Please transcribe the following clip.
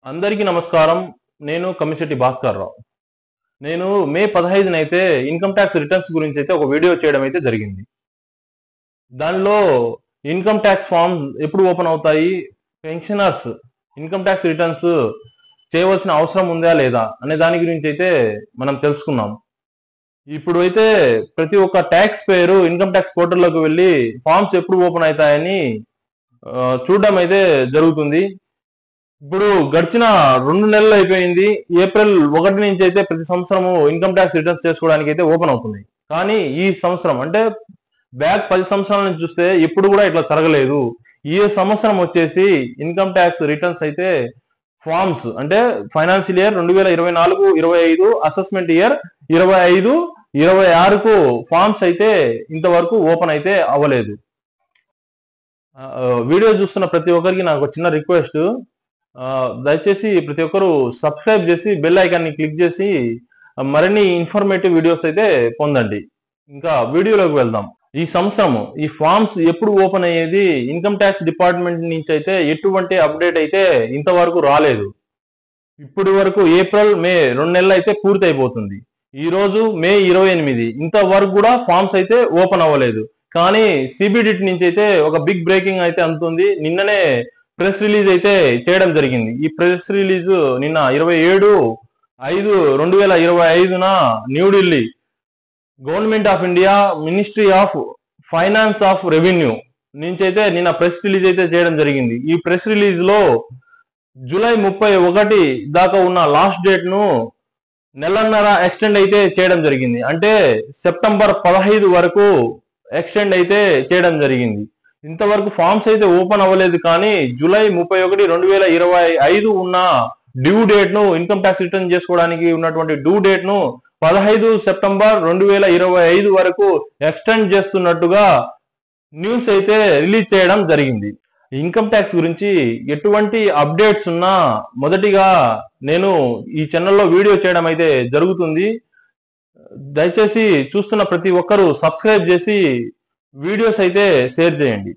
అందరికీ నమస్కారం. నేను కమిశెట్టి భాస్కర్ రావు. నేను మే 15న అయితే ఇన్కమ్ ట్యాక్స్ రిటర్న్స్ గురించి అయితే ఒక వీడియో చేయడం అయితే జరిగింది. దానిలో ఇన్కమ్ ట్యాక్స్ ఫామ్ ఎప్పుడు ఓపెన్ అవుతాయి, పెన్షనర్స్ ఇన్కమ్ ట్యాక్స్ రిటర్న్స్ చేయవలసిన అవసరం ఉందా లేదా అనే దాని గురించి అయితే మనం తెలుసుకున్నాం. ఇప్పుడు అయితే ప్రతి ఒక్క ట్యాక్స్ పేరు ఇన్కమ్ ట్యాక్స్ పోర్టల్లోకి వెళ్ళి ఫామ్స్ ఎప్పుడు ఓపెన్ అవుతాయని చూడడం అయితే జరుగుతుంది. ఇప్పుడు గడిచిన 2 నెలలు అయిపోయింది. ఏప్రిల్ 1 నుంచి అయితే ప్రతి సంవత్సరము ఇన్కమ్ ట్యాక్స్ రిటర్న్స్ చేసుకోవడానికి అయితే ఓపెన్ అవుతున్నాయి. కానీ ఈ సంవత్సరం అంటే బ్యాక్ 10 సంవత్సరాల నుంచి చూస్తే ఎప్పుడు కూడా ఇట్లా జరగలేదు. ఈ సంవత్సరం వచ్చేసి ఇన్కమ్ ట్యాక్స్ రిటర్న్స్ అయితే ఫార్మ్స్ అంటే ఫైనాన్షియల్ ఇయర్ 2024-25 అసెస్మెంట్ ఇయర్ 25-26కు ఫార్మ్స్ అయితే ఇంతవరకు ఓపెన్ అయితే అవ్వలేదు. వీడియో చూస్తున్న ప్రతి ఒక్కరికి నాకు చిన్న రిక్వెస్ట్, దయచేసి ప్రతి ఒక్కరు సబ్స్క్రైబ్ చేసి బెల్ ఐకాన్ని క్లిక్ చేసి మరిన్ని ఇన్ఫర్మేటివ్ వీడియోస్ అయితే పొందండి. ఇంకా వీడియోలోకి వెళ్దాం. ఈ సంవత్సరం ఈ ఫార్మ్స్ ఎప్పుడు ఓపెన్ అయ్యేది ఇన్కమ్ ట్యాక్స్ డిపార్ట్మెంట్ నుంచి అయితే ఎటువంటి అప్డేట్ అయితే ఇంతవరకు రాలేదు. ఇప్పటి వరకు ఏప్రిల్ మే 2 నెలలు అయితే పూర్తి అయిపోతుంది. ఈ రోజు మే 28, ఇంతవరకు కూడా ఫార్మ్స్ అయితే ఓపెన్ అవ్వలేదు. కానీ సిబిడిటి నుంచి అయితే ఒక బిగ్ బ్రేకింగ్ అయితే అందుతుంది. నిన్ననే ప్రెస్ రిలీజ్ అయితే చేయడం జరిగింది. ఈ ప్రెస్ రిలీజ్ నిన్న 27/5/2025న New Delhi government of India ministry of finance of revenue నుంచి అయితే నిన్న ప్రెస్ రిలీజ్ అయితే చేయడం జరిగింది. ఈ ప్రెస్ రిలీజ్ లో జూలై 31 దాకా ఉన్న లాస్ట్ డేట్ ను నెలన్నర ఎక్స్టెండ్ అయితే చేయడం జరిగింది. అంటే సెప్టెంబర్ 15 వరకు ఎక్స్టెండ్ అయితే చేయడం జరిగింది. ఇంతవరకు ఫార్మ్స్ అయితే ఓపెన్ అవ్వలేదు. కానీ జూలై 31, 2025 ఉన్న డ్యూ డేట్ ను ఇన్కమ్ ట్యాక్స్ రిటర్న్ చేసుకోవడానికి ఉన్నటువంటి డ్యూ డేట్ ను 15 సెప్టెంబర్ 2025 వరకు ఎక్స్టెండ్ చేస్తున్నట్టుగా న్యూస్ అయితే రిలీజ్ చేయడం జరిగింది. ఇన్కమ్ ట్యాక్స్ గురించి ఎటువంటి అప్డేట్స్ ఉన్నా మొదటిగా నేను ఈ ఛానల్లో వీడియో చేయడం అయితే జరుగుతుంది. దయచేసి చూస్తున్న ప్రతి ఒక్కరూ సబ్స్క్రైబ్ చేసి వీడియోస్ అయితే షేర్ చేయండి.